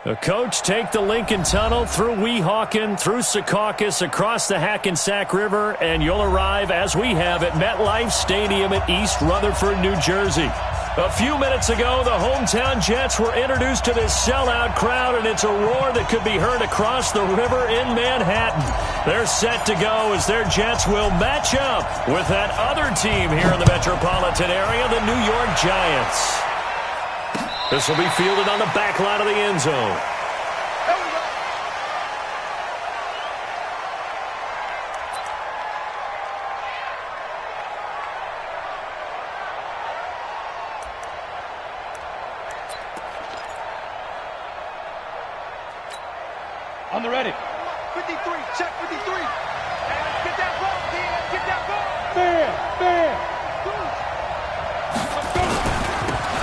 The coach take the Lincoln Tunnel through Weehawken, through Secaucus, across the Hackensack River, and you'll arrive, as we have, at MetLife Stadium at East Rutherford, New Jersey. A few minutes ago, the hometown Jets were introduced to this sellout crowd, and it's a roar that could be heard across the river in Manhattan. They're set to go as their Jets will match up with that other team here in the metropolitan area, the New York Giants. This will be fielded on the back line of the end zone. On the ready. 53, check 53. Get that ball, Dan. Get that ball. Bam.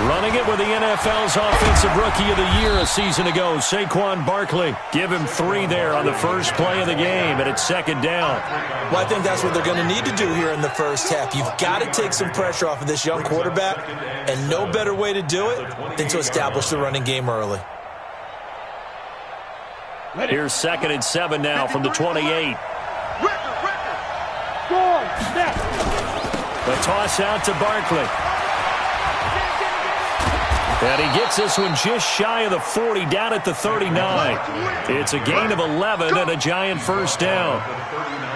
Running it with the NFL's Offensive Rookie of the Year a season ago, Saquon Barkley. Give him 3 there on the first play of the game, and it's second down. Well, I think that's what they're going to need to do here in the first half. You've got to take some pressure off of this young quarterback, and no better way to do it than to establish the running game early. Here's 2nd and 7 now from the 28. The toss out to Barkley. And he gets this one just shy of the 40, down at the 39. It's a gain of 11 and a Giant first down.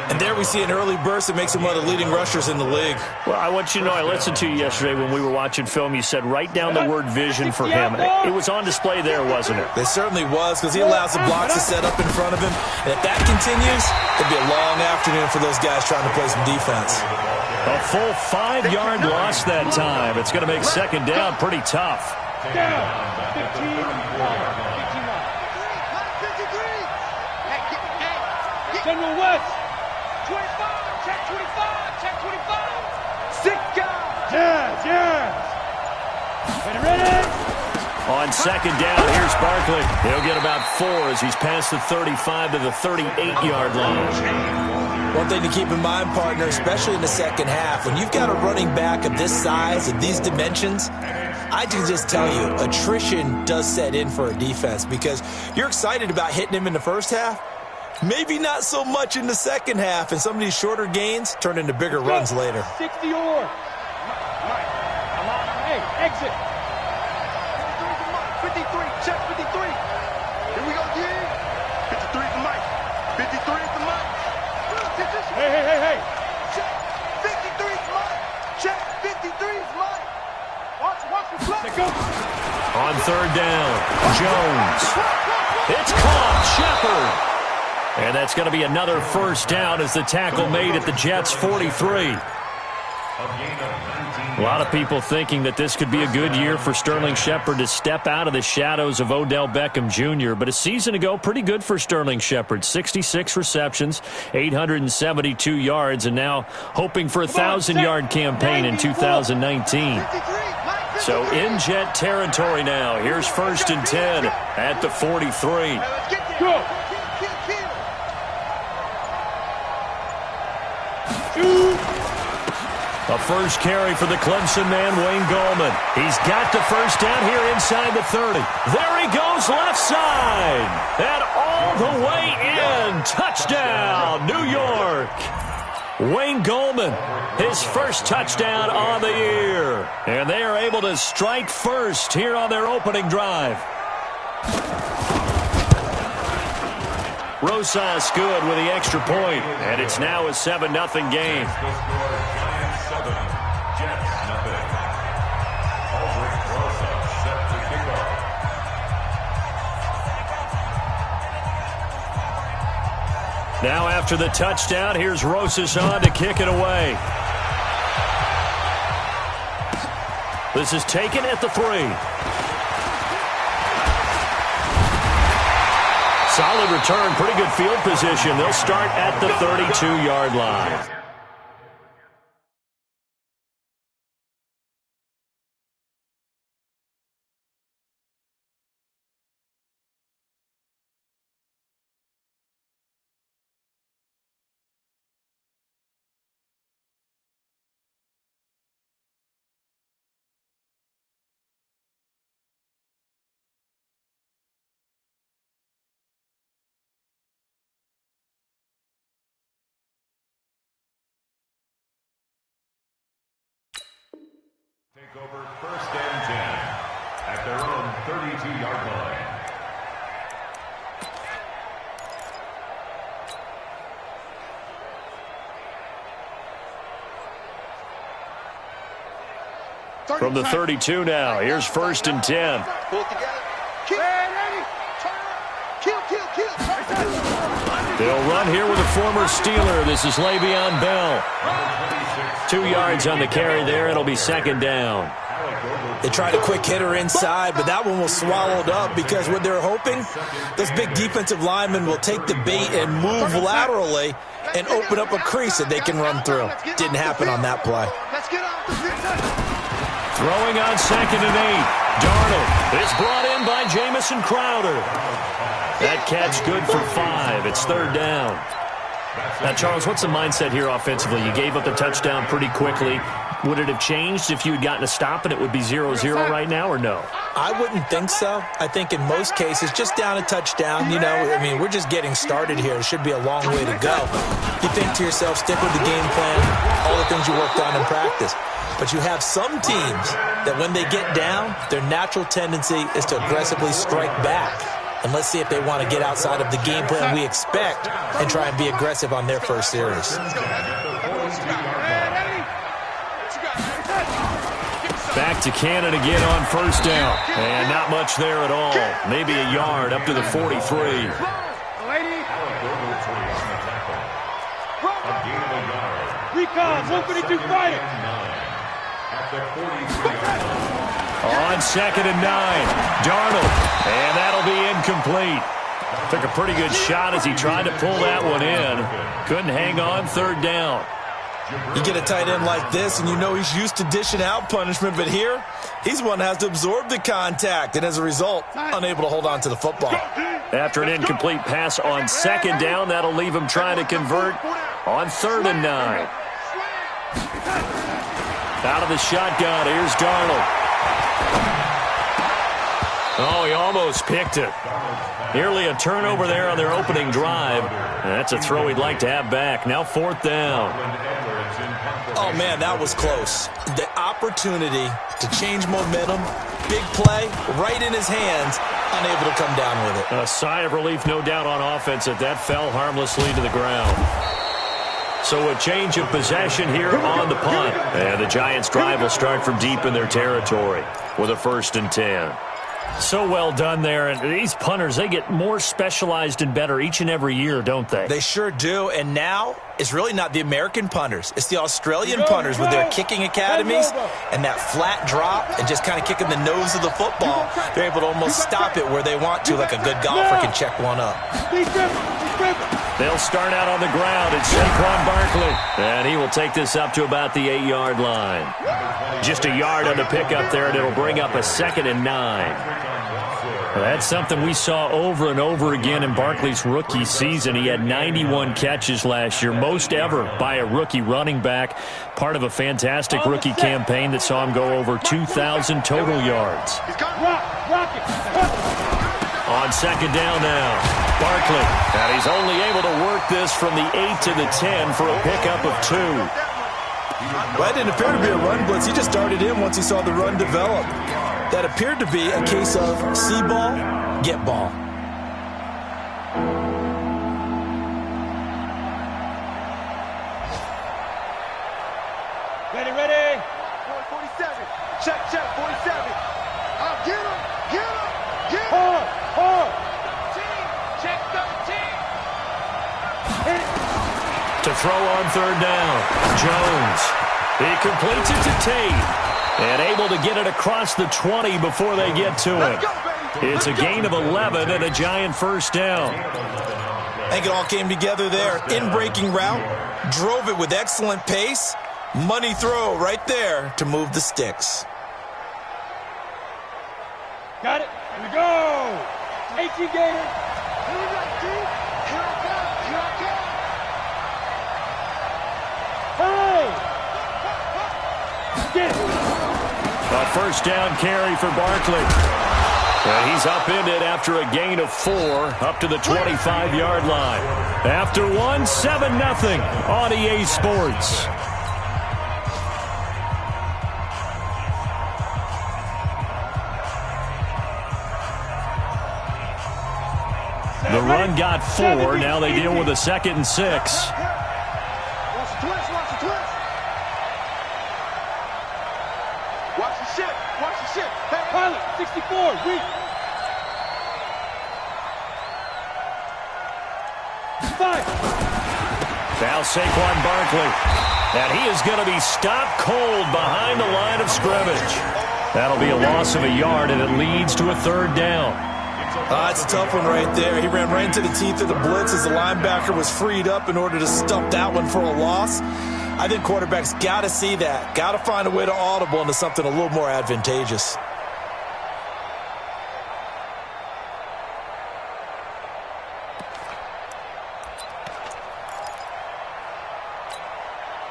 And there we see an early burst that makes him one of the leading rushers in the league. Well, I want you to know, I listened to you yesterday when we were watching film. You said write down the word vision for him. It was on display there, wasn't it? It certainly was, because he allows the blocks to set up in front of him. And if that continues, it'll be a long afternoon for those guys trying to play some defense. A full 5-yard loss that time. It's going to make second down pretty tough. Down. 15. General West. 25, check 25, check 25. 6 guys. Yes. Ready. On second down, here's Barkley. He'll get about 4 as he's past the 35 to the 38-yard line. One thing to keep in mind, partner, especially in the second half, when you've got a running back of this size and these dimensions, I can just tell you, attrition does set in for a defense because you're excited about hitting him in the first half, maybe not so much in the second half, and some of these shorter gains turn into bigger runs later. 60 or. Hey, exit. 53, check 53. Here we go, yeah. 53 is the mic. 53 is the mic. Hey. Check 53 is Mike. Check 53 is Mike. Watch the play. On third down, Jones. It's caught, Shepard. And that's going to be another first down as the tackle made at the Jets' 43. A lot of people thinking that this could be a good year for Sterling Shepard to step out of the shadows of Odell Beckham Jr. But a season ago, pretty good for Sterling Shepard. 66 receptions, 872 yards, and now hoping for a 1,000-yard campaign in 2019. So in Jet territory now. Here's 1st and 10 at the 43. Go. A first carry for the Clemson man, Wayne Gallman. He's got the first down here inside the 30. There he goes, left side. And all the way in. Touchdown, New York. Wayne Gallman, his first touchdown on the year. And they are able to strike first here on their opening drive. Rosas good with the extra point, and it's now a 7-0 game. Now after the touchdown, here's Rosas on to kick it away. This is taken at the 3. Solid return, pretty good field position. They'll start at the 32-yard line. Take over 1st and 10 at their own 32-yard line. From the 32 now, here's 1st and 10. Pull it together. They'll run here with a former Steeler. This is Le'Veon Bell. 2 yards on the carry there. It'll be 2nd down. They tried a quick hitter inside, but that one was swallowed up because what they're hoping, those big defensive linemen will take the bait and move laterally and open up a crease that they can run through. Didn't happen on that play. Throwing on 2nd and 8. Darnold is brought in by Jamison Crowder. That catch good for 5. It's 3rd down. Now, Charles, what's the mindset here offensively? You gave up the touchdown pretty quickly. Would it have changed if you had gotten a stop and it would be 0-0 right now, or no? I wouldn't think so. I think in most cases, just down a touchdown, we're just getting started here. It should be a long way to go. You think to yourself, stick with the game plan, all the things you worked on in practice. But you have some teams that when they get down, their natural tendency is to aggressively strike back. And let's see if they want to get outside of the game plan we expect and try and be aggressive on their first series. Back to Cannon again on 1st down. And not much there at all. Maybe a yard up to the 43. Recon, 132 fighter. On 2nd and 9. Darnold. And that'll be incomplete. Took a pretty good shot as he tried to pull that one in. Couldn't hang on. 3rd down. You get a tight end like this, and you know he's used to dishing out punishment, but here, he's one that has to absorb the contact, and as a result, unable to hold on to the football. After an incomplete pass on 2nd down, that'll leave him trying to convert on 3rd and 9. Out of the shotgun, here's Darnold. Oh, he almost picked it. Nearly a turnover there on their opening drive. That's a throw he'd like to have back. Now 4th down. Oh, man, that was close. The opportunity to change momentum, big play, right in his hands, unable to come down with it. A sigh of relief, no doubt, on offense that fell harmlessly to the ground. So a change of possession here on the punt. And the Giants' drive will start from deep in their territory with a 1st and 10. So well done there. And these punters, they get more specialized and better each and every year, don't they? They sure do. And now it's really not the American punters. It's the Australian punters with their kicking academies and that flat drop and just kind of kicking the nose of the football. They're able to almost stop it where they want to, like a good golfer can check one up. They'll start out on the ground. It's Saquon Barkley. And he will take this up to about the 8-yard line. Just a yard on the pickup there, and it'll bring up a 2nd and 9. Well, that's something we saw over and over again in Barkley's rookie season. He had 91 catches last year, most ever by a rookie running back, part of a fantastic rookie campaign that saw him go over 2,000 total yards. On 2nd down now, Barkley. And he's only able to work this from the 8 to the 10 for a pickup of 2. Well, that didn't appear to be a run blitz. He just darted in once he saw the run develop. That appeared to be a case of see ball, get ball. Ready, ready. 47. Check, 47. Get him, get him, get him. Hard. Check 13. To throw on 3rd down, Jones. He completes it to Tate. And able to get it across the 20 before they get to it. It's a gain of 11 and a Giant 1st down. I think it all came together there. In-breaking route, drove it with excellent pace. Money throw right there to move the sticks. Got it. Here we go. 18 Gator. Hey! Get it. A 1st down carry for Barkley. And he's upended after a gain of 4 up to the 25-yard line. After one, 7-0 on EA Sports. The run got 4. Now they deal with a 2nd and 6. Watch the twist, watch the twist. Watch the shit, watch the shit. Hey, Pilot, 64, weak. 5. Now Saquon Barkley. And he is going to be stopped cold behind the line of scrimmage. That'll be a loss of a yard, and it leads to a 3rd down. It's a tough one right there. He ran right into the teeth of the blitz as the linebacker was freed up in order to stump that one for a loss. I think quarterbacks got to see that. Got to find a way to audible into something a little more advantageous.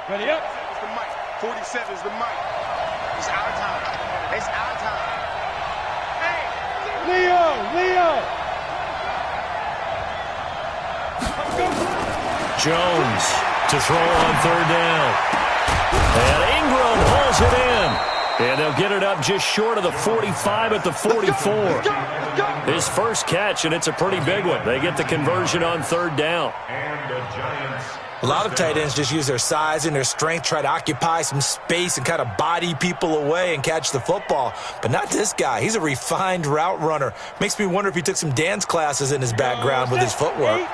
Ready up. it's the mic. 47 is the mic. It's our time. It's our time. Hey, Leo. Jones to throw on 3rd down. And Ingram hauls it in. And they'll get it up just short of the 45 at the 44. His first catch, and it's a pretty big one. They get the conversion on 3rd down. And the Giants. A lot of tight ends just use their size and their strength, try to occupy some space and kind of body people away and catch the football. But not this guy. He's a refined route runner. Makes me wonder if he took some dance classes in his background with his footwork.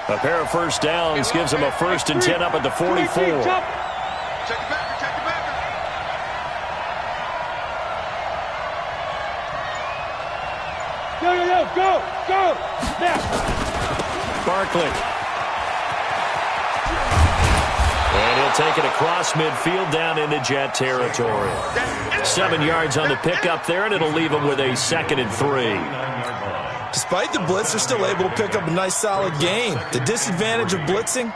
A pair of first downs gives him a 1st and 10 up at the 44. check the backer, check the backer. Yo, go. Now. Barkley. And he'll take it across midfield down into Jet territory. 7 yards on the pickup there, and it'll leave him with a 2nd and 3. Despite the blitz, they're still able to pick up a nice solid gain. The disadvantage of blitzing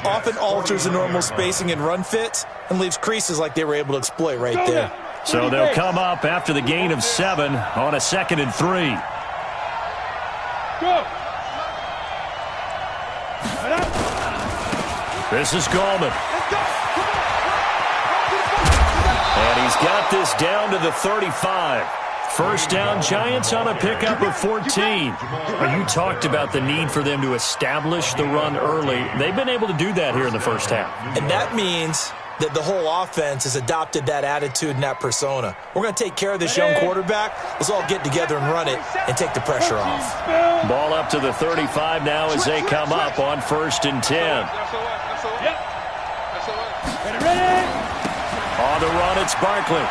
often alters the normal spacing and run fits and leaves creases like they were able to exploit right there. So they'll come up after the gain of 7 on a 2nd and 3. Go. This is Gallman. And he's got this down to the 35. First down, Giants on a pickup of 14. You talked about the need for them to establish the run early. They've been able to do that here in the first half. And that means that the whole offense has adopted that attitude and that persona. We're going to take care of this young quarterback. Let's all get together and run it and take the pressure off. Ball up to the 35 now as they come up on 1st and 10. Ready. On the run, it's Barkley.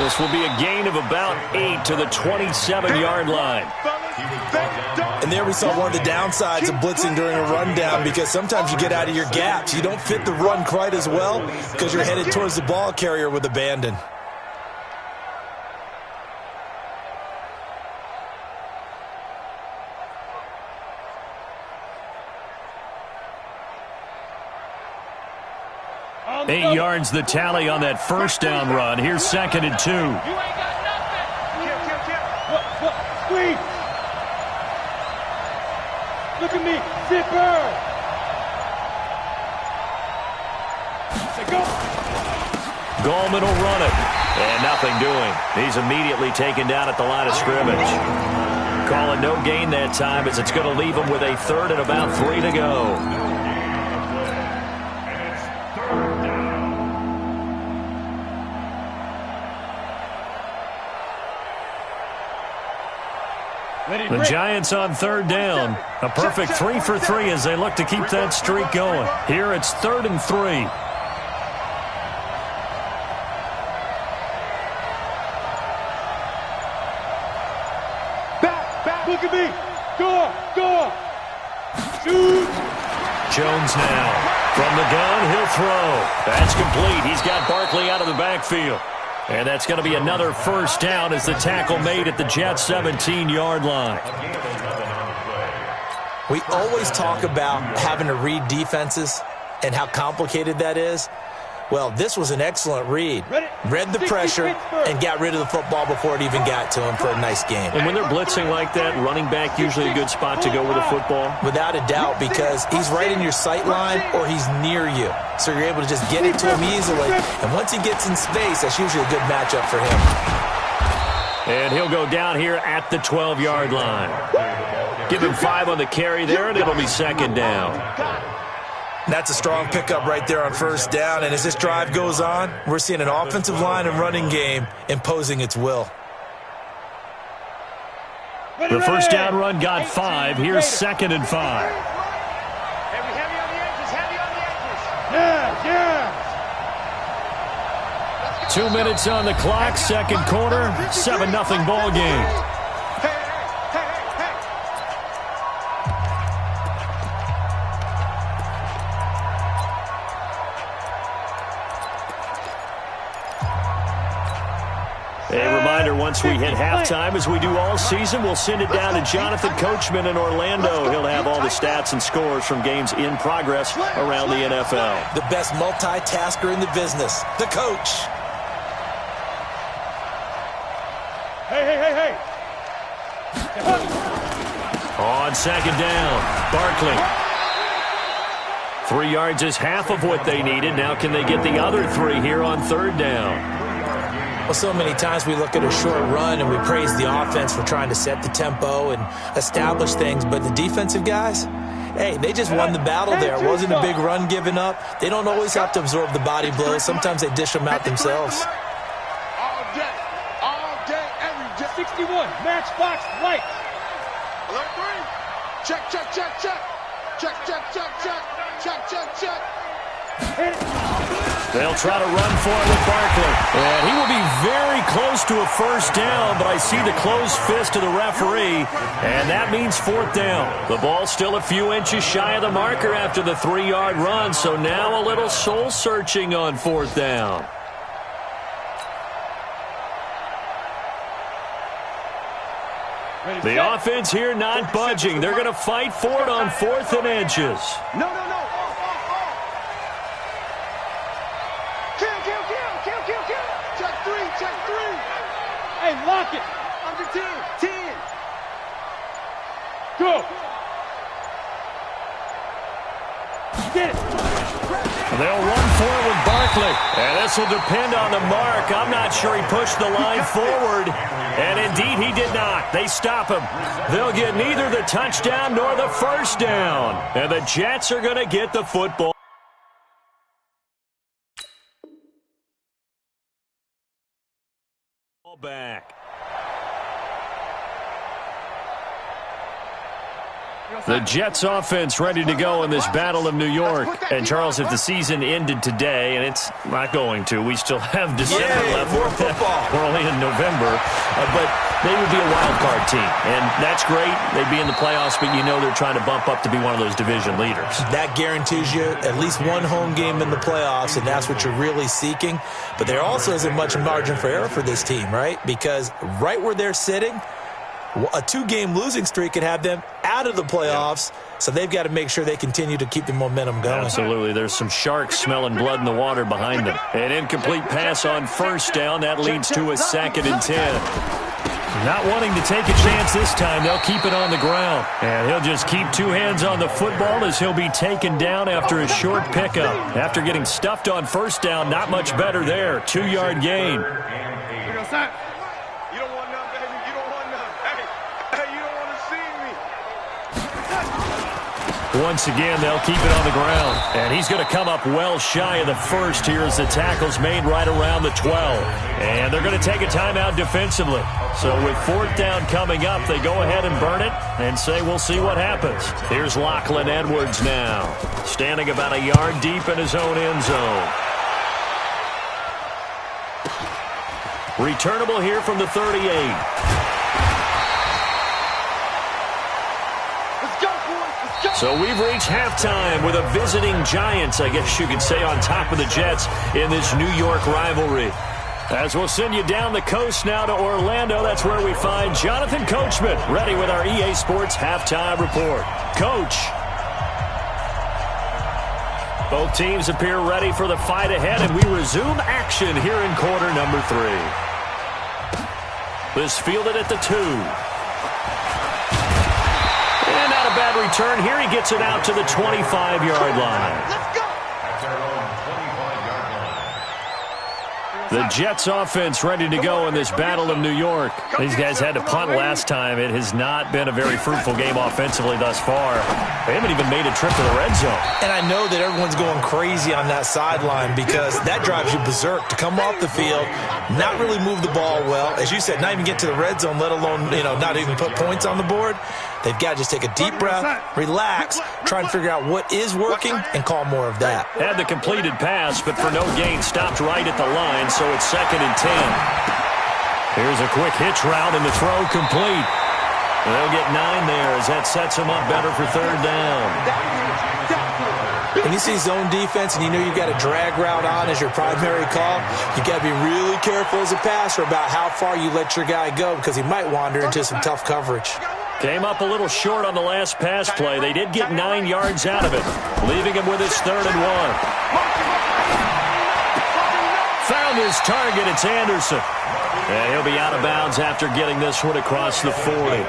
This will be a gain of about 8 to the 27-yard line. And there we saw one of the downsides of blitzing during a rundown, because sometimes you get out of your gaps. You don't fit the run quite as well because you're headed towards the ball carrier with abandon. Eight yards the tally on that first down run. Here's 2nd and 2. You ain't got nothing. Squeeze. Look at me. Zipper. Say go. Gallman will run it. And nothing doing. He's immediately taken down at the line of scrimmage. Calling no gain that time as it's going to leave him with a 3rd and about 3 to go. The Giants on 3rd down. A perfect 3 for 3 as they look to keep that streak going. Here it's 3rd and 3. Back. Look at me. Go. Shoot. Jones now. From the gun, he'll throw. That's complete. He's got Barkley out of the backfield. And that's going to be another first down as the tackle made at the Jets' 17-yard line. We always talk about having to read defenses and how complicated that is. Well, this was an excellent read. Read the pressure and got rid of the football before it even got to him for a nice game. And when they're blitzing like that, running back usually a good spot to go with a football? Without a doubt, because he's right in your sight line or he's near you. So you're able to just get it to him easily. And once he gets in space, that's usually a good matchup for him. And he'll go down here at the 12-yard line. Give him 5 on the carry there, and it'll be second down. That's a strong pickup right there on first down. And as this drive goes on, we're seeing an offensive line and running game imposing its will. The first down run got 5. Here's second and 5. Heavy on the edges, heavy on the edges. Yeah. 2 minutes on the clock, second quarter, 7-0 ball game. Hey. A reminder, once we hit halftime, as we do all season, we'll send it down to Jonathan Coachman in Orlando. He'll have all the stats and scores from games in progress around the NFL. The best multitasker in the business, the coach. Hey. On second down, Barkley. 3 yards is half of what they needed. Now can they get the other 3 here on third down? Well, so many times we look at a short run and we praise the offense for trying to set the tempo and establish things, but the defensive guys, hey, they just won the battle there. It wasn't a big run given up. They don't always have to absorb the body blows. Sometimes they dish them out themselves. All day, every day. 61, matchbox lights. Alert 3. Check. Hit it. They'll try to run for it with Barkley. And he will be very close to a first down, but I see the closed fist of the referee, and that means fourth down. The ball's still a few inches shy of the marker after the 3-yard run, so now a little soul-searching on fourth down. The offense here not budging. They're going to fight for it on 4th and inches. No. Kill. Check 3. Hey, lock it. Under 10. Go. Get it. They'll run for it with Barkley. And this will depend on the mark. I'm not sure he pushed the line forward. And indeed, he did not. They stop him. They'll get neither the touchdown nor the first down. And the Jets are going to get the football back. The Jets offense ready to go in this Battle of New York. And, Charles, if the season ended today, and it's not going to, we still have December left. More football. We're only in November. But they would be a wild card team. And that's great. They'd be in the playoffs, but you know they're trying to bump up to be one of those division leaders. That guarantees you at least one home game in the playoffs, and that's what you're really seeking. But there also isn't much margin for error for this team, right? Because right where they're sitting, a 2-game losing streak could have them out of the playoffs, so they've got to make sure they continue to keep the momentum going. Absolutely. There's some sharks smelling blood in the water behind them. An incomplete pass on first down. That leads to a 2nd and 10. Not wanting to take a chance this time, they'll keep it on the ground. And he'll just keep 2 hands on the football as he'll be taken down after a short pickup. After getting stuffed on first down, not much better there. 2-yard gain. You don't want none, baby. You don't want none. Hey, you don't want to see me. Once again, they'll keep it on the ground. And he's going to come up well shy of the first here as the tackle's made right around the 12. And they're going to take a timeout defensively. So with 4th down coming up, they go ahead and burn it and say we'll see what happens. Here's Lachlan Edwards now, standing about a yard deep in his own end zone. Returnable here from the 38. So we've reached halftime with a visiting Giants, I guess you could say, on top of the Jets in this New York rivalry. As we'll send you down the coast now to Orlando, that's where we find Jonathan Coachman, ready with our EA Sports Halftime Report. Coach. Both teams appear ready for the fight ahead, and we resume action here in quarter number 3. This fielded at the 2. And not a bad return here. He gets it out to the 25-yard line. Let's go. At their own 25-yard line. The Jets offense ready to go in this battle in New York. These guys had to punt last time. It has not been a very fruitful game offensively thus far. They haven't even made a trip to the red zone. And I know that everyone's going crazy on that sideline because that drives you berserk to come off the field, not really move the ball well. As you said, not even get to the red zone, let alone, not even put points on the board. They've got to just take a deep breath, relax, try and figure out what is working, and call more of that. Had the completed pass, but for no gain, stopped right at the line, so it's 2nd and 10. Here's a quick hitch route, and the throw complete. They'll get 9 there as that sets them up better for 3rd down. When you see zone defense and you know you've got a drag route on as your primary call, you got to be really careful as a passer about how far you let your guy go because he might wander into some tough coverage. Came up a little short on the last pass play. They did get 9 yards out of it, leaving him with his 3rd and 1. Found his target. It's Anderson. And he'll be out of bounds after getting this one across the 40.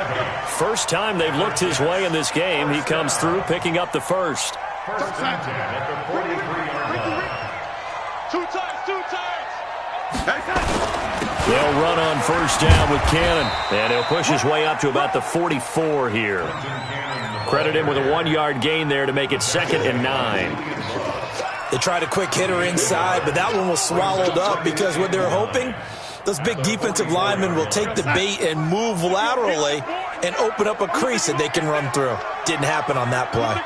First time they've looked his way in this game. He comes through picking up the first. First and 10 at the 43-yard line. Two times. They'll run on first down with Cannon. And he'll push his way up to about the 44 here. Credit him with a 1-yard gain there to make it 2nd and 9. They tried a quick hitter inside, but that one was swallowed up because what they're hoping, those big defensive linemen will take the bait and move laterally and open up a crease that they can run through. Didn't happen on that play.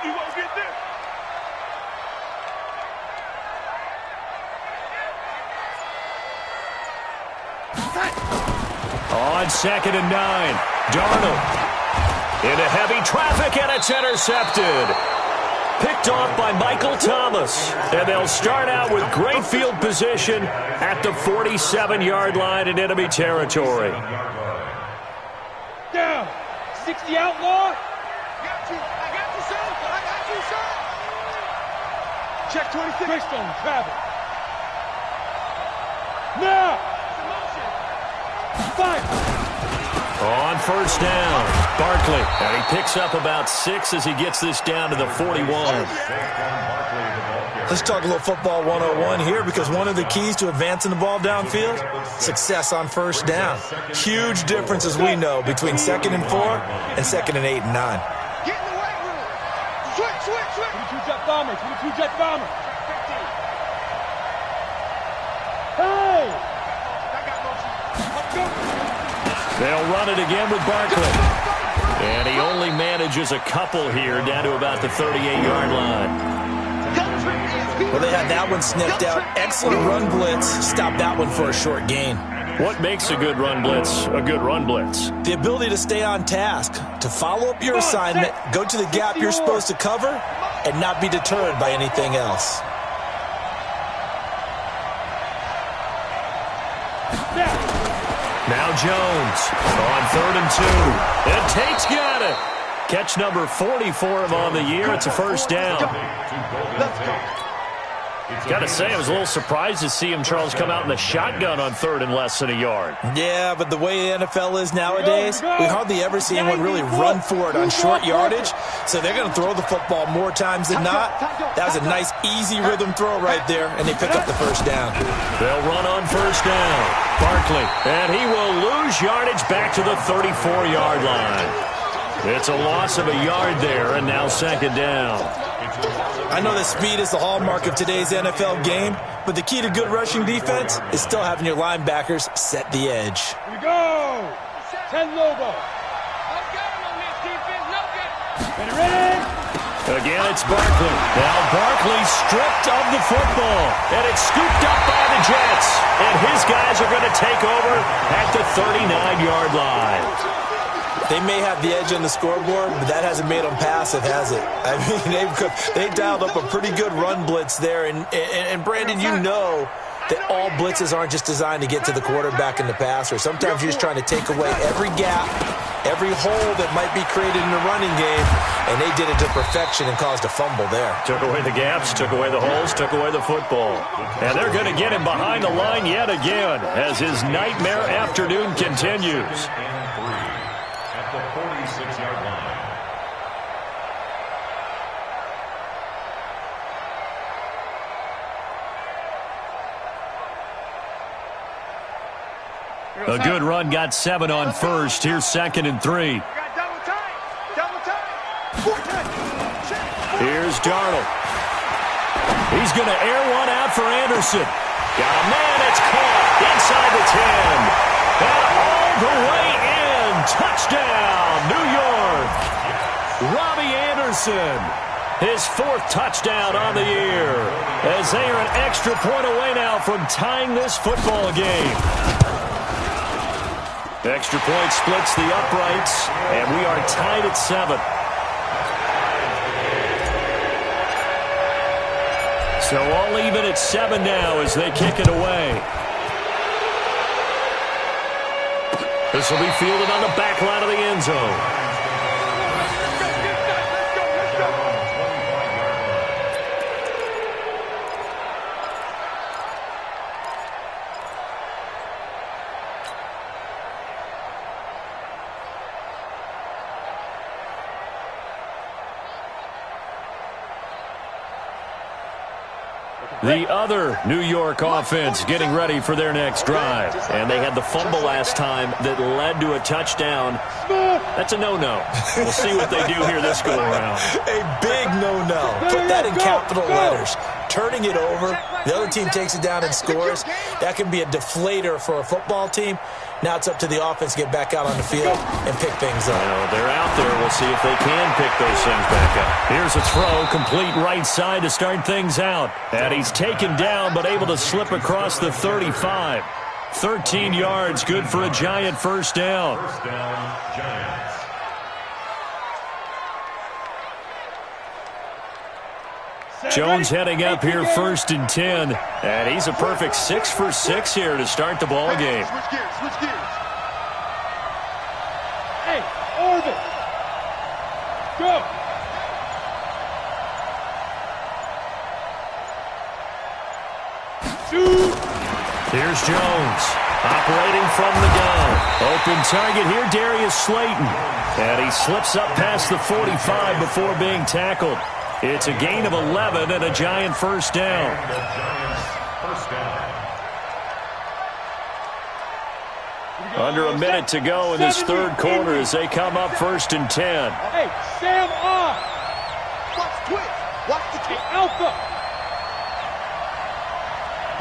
On 2nd and 9, Darnold into heavy traffic, and it's intercepted. Picked off by Michael Thomas. And they'll start out with great field position at the 47-yard line in enemy territory. Down. 60 outlaw. I got you, sir. Check 26. Greystone, travel. Now. Fire. On first down, Barkley. And he picks up about 6 as he gets this down to the 41. Let's talk a little football 101 here because one of the keys to advancing the ball downfield, success on first down. Huge difference, as we know, between 2nd and 4 and 2nd and 8 and 9. Get in the weight room. Switch. 22 jet bomber. 22 jet bomber. Hey! They'll run it again with Barkley. And he only manages a couple here down to about the 38-yard line. Well, they had that one sniffed out. Excellent run blitz. Stop that one for a short gain. What makes a good run blitz a good run blitz? The ability to stay on task, to follow up your assignment, go to the gap you're supposed to cover, and not be deterred by anything else. Now Jones on 3rd and 2. And Tate's got it. Catch number 40 for him on the year. It's a first down. Got to say, I was a little surprised to see him, Charles, come out in the shotgun on 3rd and less than a yard. Yeah, but the way the NFL is nowadays, we hardly ever see anyone really run for it on short yardage. So they're going to throw the football more times than not. That was a nice, easy rhythm throw right there, and they pick up the first down. They'll run on first down. Barkley, and he will lose yardage back to the 34-yard line. It's a loss of a yard there, and now 2nd down. I know that speed is the hallmark of today's NFL game, but the key to good rushing defense is still having your linebackers set the edge. Here we go. 10 Lobo. Ready? Again, it's Barkley. Now Barkley stripped of the football, and it's scooped up by the Jets. And his guys are going to take over at the 39-yard line. They may have the edge on the scoreboard, but that hasn't made them passive, has it? I mean, they dialed up a pretty good run blitz there. And Brandon, you know that all blitzes aren't just designed to get to the quarterback and the passer. Sometimes you're just trying to take away every gap, every hole that might be created in the running game, and they did it to perfection and caused a fumble there. Took away the gaps, took away the holes, took away the football. And they're going to get him behind the line yet again as his nightmare afternoon continues. At the 46-yard line. A good run got 7 on first. Here's 2nd and 3. Double time. Double time. Here's Darnold. He's going to air one out for Anderson. Got a man, it's caught inside the 10. And all the way in. Touchdown, New York. Robbie Anderson. His 4th touchdown on the year. As they are an extra point away now from tying this football game. Extra point splits the uprights, and we are tied at 7. So all even at 7 now as they kick it away. This will be fielded on the back line of the end zone. The other New York offense getting ready for their next drive. And they had the fumble last time that led to a touchdown. That's a no-no. We'll see what they do here this go-around. A big no-no. Put that in capital letters. Turning it over, the other team takes it down and scores. That can be a deflator for a football team. Now it's up to the offense to get back out on the field and pick things up. Well, they're out there. We'll see if they can pick those things back up. Here's a throw, complete right side to start things out. And he's taken down, but able to slip across the 35. 13 yards, good for a Giant first down. First down, Giants. Jones heading up here 1st and 10. And he's a perfect 6 for 6 here to start the ball game. Switch gears, switch gears. Hey, orbit. Go. Shoot. Here's Jones, operating from the gun. Open target here, Darius Slayton. And he slips up past the 45 before being tackled. It's a gain of 11 and a Giant first down. The Giants first down. Under a minute to go in this third quarter as they come up 1st and 10. Hey, Sam off. Watch twitch. Watch the Hey, twitch. Alpha.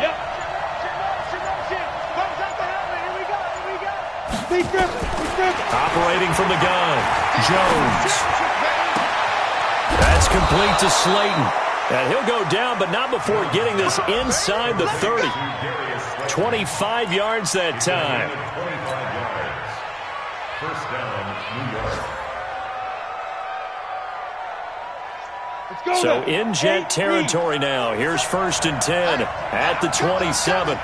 Yep. Comes out the helmet. Here we go. Here we go. Be careful. Be careful. Operating from the gun, Jones. That's complete to Slayton. And he'll go down, but not before getting this inside the 30. 25 yards that time. 25 yards. First down, New York. Let's go. So then. in jet 8-3. territory now. Here's 1st and 10 at the 27.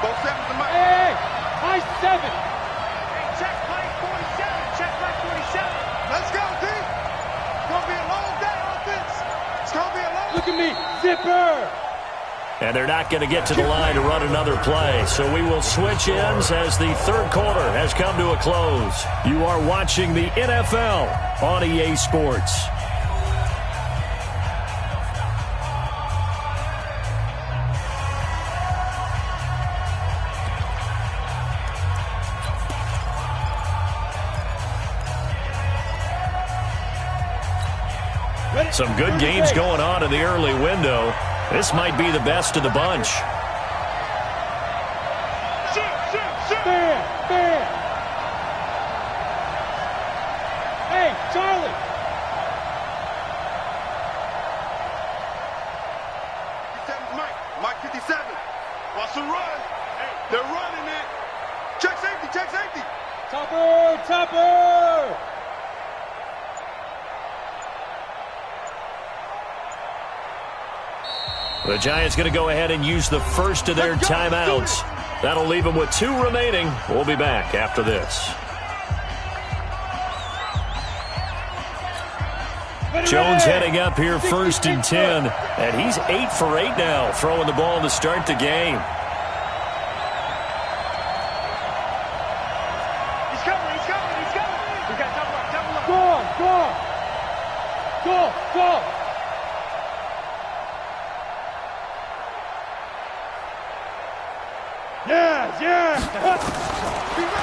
Both sevens to Mike. Hey, high 7. Hey, check play 47. Check play 47. Let's go, D. It's going to be a long day, offense. It's going to be a long Look at me. Zipper. And they're not going to get to the line to run another play. So we will switch ends as the third quarter has come to a close. You are watching the NFL on EA Sports. Some good games going on in the early window. This might be the best of the bunch. Bam, bam. Hey, Charlie. 57's Mike. Mike 57. Watch the run. They're running it. Check safety. Check safety. Topper, Topper. The Giants going to go ahead and use the first of their timeouts. That'll leave them with 2 remaining. We'll be back after this. Jones heading up here 1st and 10. And he's 8 for 8 now, throwing the ball to start the game. He's coming. He's coming. He's coming. We got double up. Go, go. Go, go. Yeah, yeah.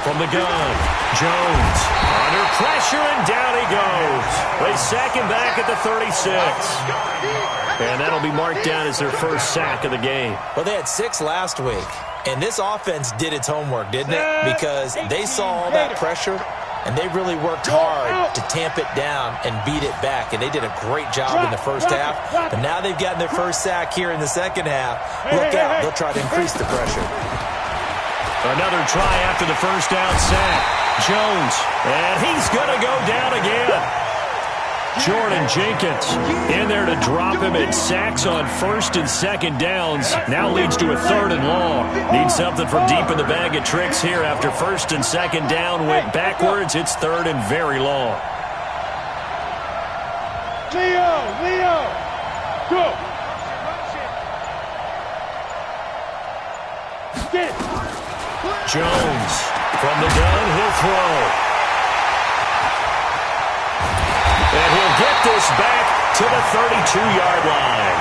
from the gun. Jones under pressure, and down he goes. They sack him back at the 36. And that'll be marked down as their first sack of the game. Well, they had 6 last week. And this offense did its homework, didn't it? Because they saw all that pressure, and they really worked hard to tamp it down and beat it back. And they did a great job in the first half. But now they've gotten their first sack here in the second half. Look out. They'll try to increase the pressure. Another try after the first down sack. Jones, and he's going to go down again. Jordan Jenkins in there to drop him at sacks on first and second downs. Now leads to a 3rd and long. Needs something from deep in the bag of tricks here after first and second down went backwards. It's 3rd and very long. Leo, go. Get it. Jones from the gun, he'll throw. And he'll get this back to the 32-yard line.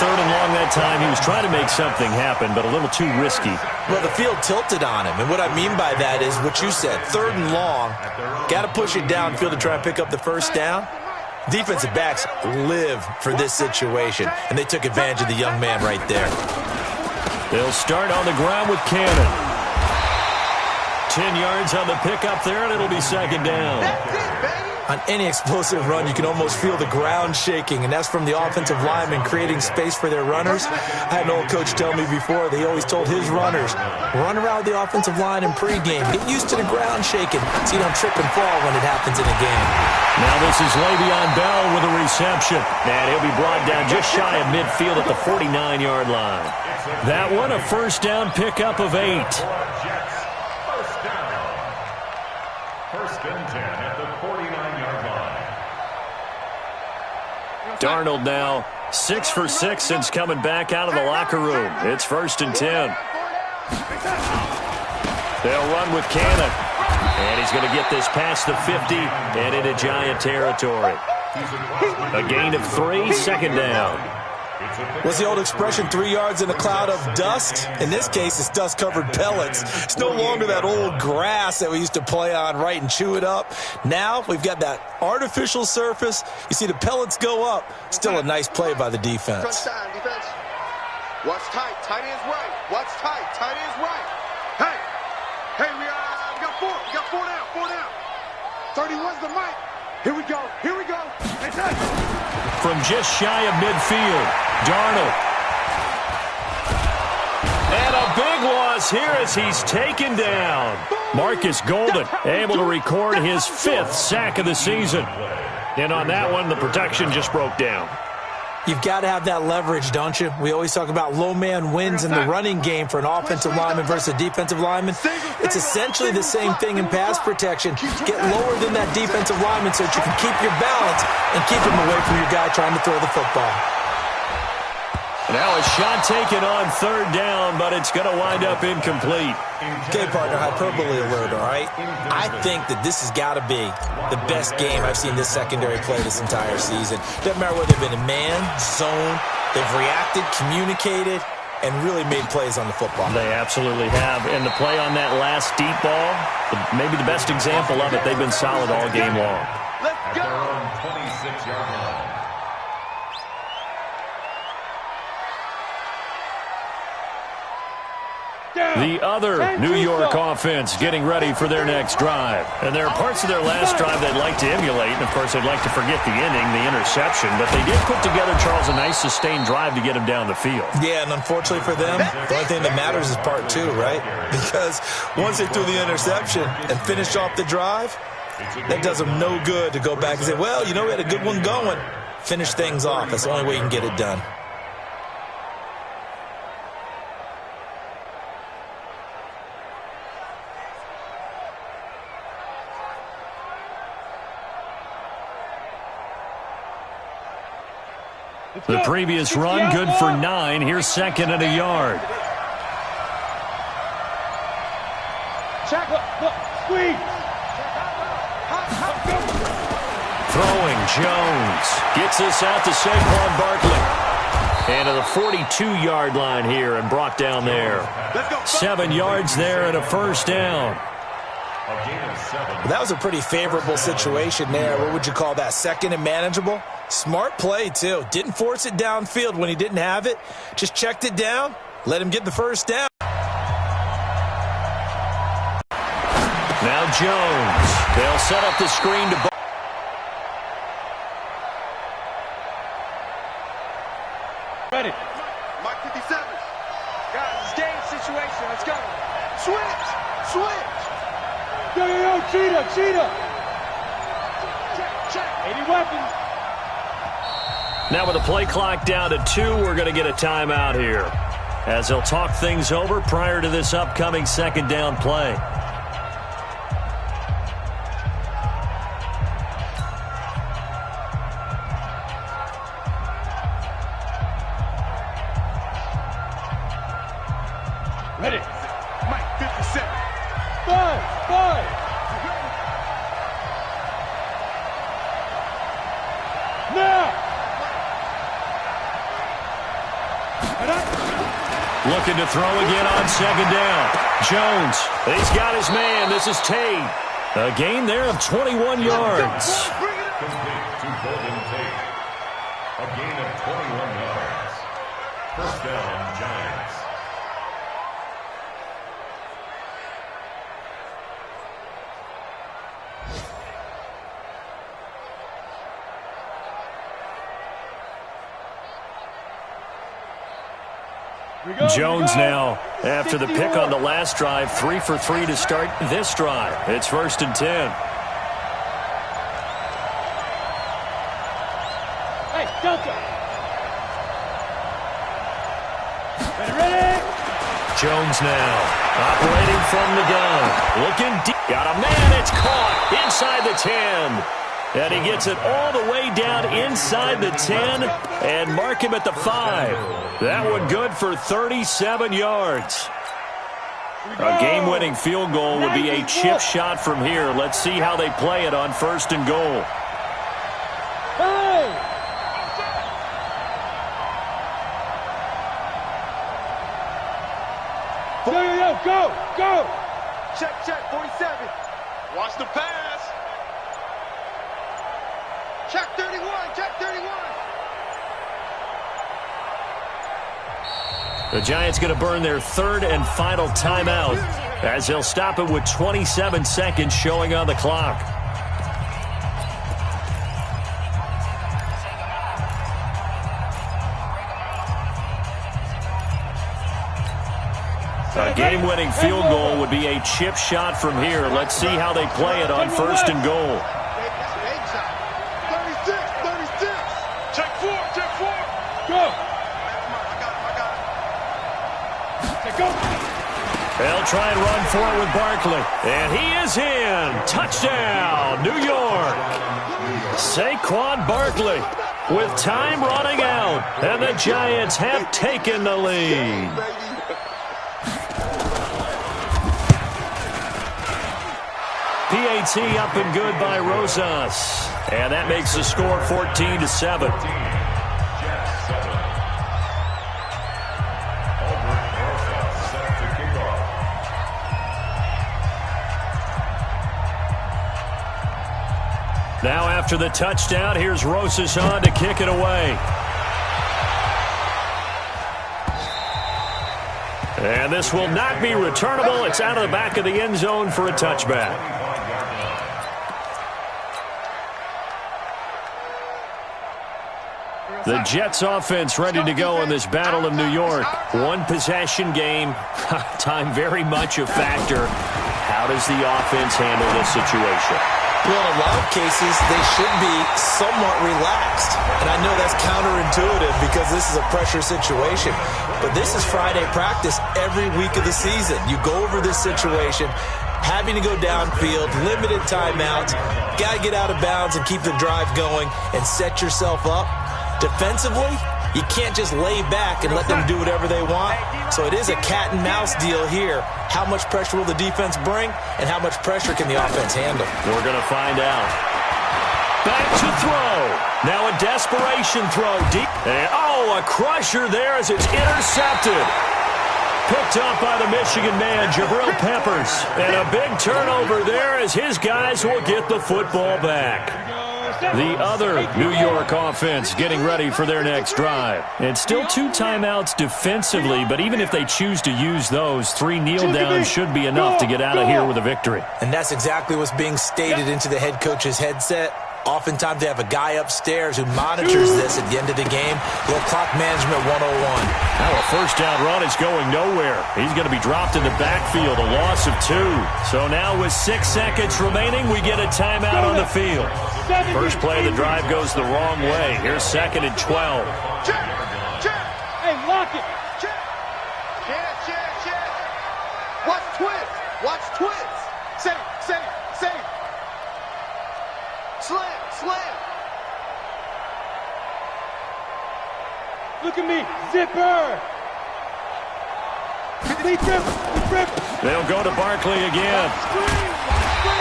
3rd and long that time. He was trying to make something happen, but a little too risky. Well, the field tilted on him. And what I mean by that is what you said. 3rd and long. Got to push it downfield to try and pick up the first down. Defensive backs live for this situation, and they took advantage of the young man right there. They'll start on the ground with Cannon. 10 yards on the pickup there, and it'll be second down. On any explosive run, you can almost feel the ground shaking, and that's from the offensive linemen creating space for their runners. I had an old coach tell me before, they always told his runners, run around the offensive line in pregame. Get used to the ground shaking so you don't trip and fall when it happens in a game. Now this is Le'Veon Bell with a reception, and he'll be brought down just shy of midfield at the 49-yard line. That one, a first down pickup of 8. First and 10 at the 49-yard line. Darnold now 6 for 6 since coming back out of the locker room. It's 1st and 10. They'll run with Cannon. And he's going to get this past the 50 and into Giant territory. A gain of 3, second down. What's the old expression, 3 yards in a cloud of dust? In this case, it's dust-covered pellets. It's no longer that old grass that we used to play on, right, and chew it up. Now we've got that artificial surface. You see the pellets go up. Still a nice play by the defense. Crunch time, defense. Watch tight. Tight ends right. Watch tight. Tight ends right. Hey, we got 4. We got 4 down. 4 down. 31's the mic. Here we go. Here we go. Hey, touch. From just shy of midfield, Darnold. And a big loss here as he's taken down. Marcus Golden able to record his 5th sack of the season. And on that one, the protection just broke down. You've got to have that leverage, don't you? We always talk about low man wins in the running game for an offensive lineman versus a defensive lineman. It's essentially the same thing in pass protection. Get lower than that defensive lineman so that you can keep your balance and keep him away from your guy trying to throw the football. Now a shot taken on 3rd down, but it's going to wind up incomplete. Okay, partner, hyperbole alert, all right? I think that this has got to be the best game I've seen this secondary play this entire season. Doesn't matter whether they've been in man, zone, they've reacted, communicated, and really made plays on the football. They absolutely have. And the play on that last deep ball, maybe the best example of it, they've been solid all game long. Let's go. 26-yard line. The other New York offense getting ready for their next drive. And there are parts of their last drive they'd like to emulate. And, of course, they'd like to forget the inning, the interception. But they did put together, Charles, a nice sustained drive to get him down the field. Yeah, and unfortunately for them, the only thing that matters is part 2, right? Because once they threw the interception and finished off the drive, that does them no good to go back and say, well, you know, we had a good one going. Finish things off. That's the only way you can get it done. The previous run, good for 9. Here's 2nd and a yard. Check. Squeeze. Throwing, Jones. Gets this out to Saquon Barkley. And to the 42-yard line here and brought down there. 7 yards there and a first down. A gain of 7. That was a pretty favorable situation there. What would you call that? Second and manageable? Smart play, too. Didn't force it downfield when he didn't have it. Just checked it down, let him get the first down. Now Jones. They'll set up the screen to Ready. Mike 57. Guys, it's game situation. Let's go. Switch. Switch. Yo, Cheetah. Check. 80 weapons. Now with the play clock down to 2, we're going to get a timeout here, as they'll talk things over prior to this upcoming second down play. Ready. Mike 57. 5. Now. Looking to throw again on second down. Jones, he's got his man. This is Tate. A gain there of 21 yards. Complete to Golden Tate. A gain of 21 yards. First down, Giants. Jones now, after the pick on the last drive, 3 for 3 to start this drive. It's 1st and 10. Hey, Delta. Ready. Jones now, operating from the gun. Looking deep. Got a man. It's caught inside the 10. And he gets it all the way down inside the 10 and mark him at the 5. That one good for 37 yards. A game-winning field goal would be a chip shot from here. Let's see how they play it on 1st and goal. Hey! Yo, go! Check, 47. Watch the pass. Check 31. The Giants going to burn their 3rd and final timeout, as they'll stop it with 27 seconds showing on the clock. A game-winning field goal would be a chip shot from here. Let's see how they play it on 1st and goal. 36. Check 4. Go! Go! They'll try and run for it with Barkley. And he is in. Touchdown, New York. Saquon Barkley with time running out. And the Giants have taken the lead. PAT up and good by Rosas. And that makes the score 14-7. Now after the touchdown, here's Rosas on to kick it away. And this will not be returnable. It's out of the back of the end zone for a touchback. The Jets offense ready to go in this battle of New York. One possession game. Time very much a factor. How does the offense handle this situation? Well, in a lot of cases, they should be somewhat relaxed. And I know that's counterintuitive because this is a pressure situation. But this is Friday practice every week of the season. You go over this situation, having to go downfield, limited timeouts, got to get out of bounds and keep the drive going and set yourself up. Defensively, you can't just lay back and let them do whatever they want. So it is a cat and mouse deal here. How much pressure will the defense bring, and how much pressure can the offense handle? We're going to find out. Back to throw. Now a desperation throw deep. And, a crusher there as it's intercepted. picked up by the Michigan man, Jabril Peppers. And a big turnover there as his guys will get the football back. The other New York offense getting ready for their next drive. And still 2 timeouts defensively, but even if they choose to use those, 3 kneel downs should be enough to get out of here with a victory. And that's exactly what's being stated into the head coach's headset. Oftentimes they have a guy upstairs who monitors this at the end of the game. Little clock management 101. Now a first down run is going nowhere. He's going to be dropped in the backfield, a loss of 2. So now with 6 seconds remaining, we get a timeout on the field. First play of the drive goes the wrong way. Here's 2nd and 12. Hey, lock it. Check. Watch twist. Watch twist. Safe. Slam. Look at me. Zipper. They'll go to Barkley again.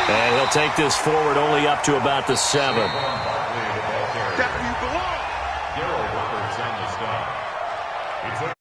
And he'll take this forward only up to about the 7. That's where you belong. Darrell Roberts on the stop.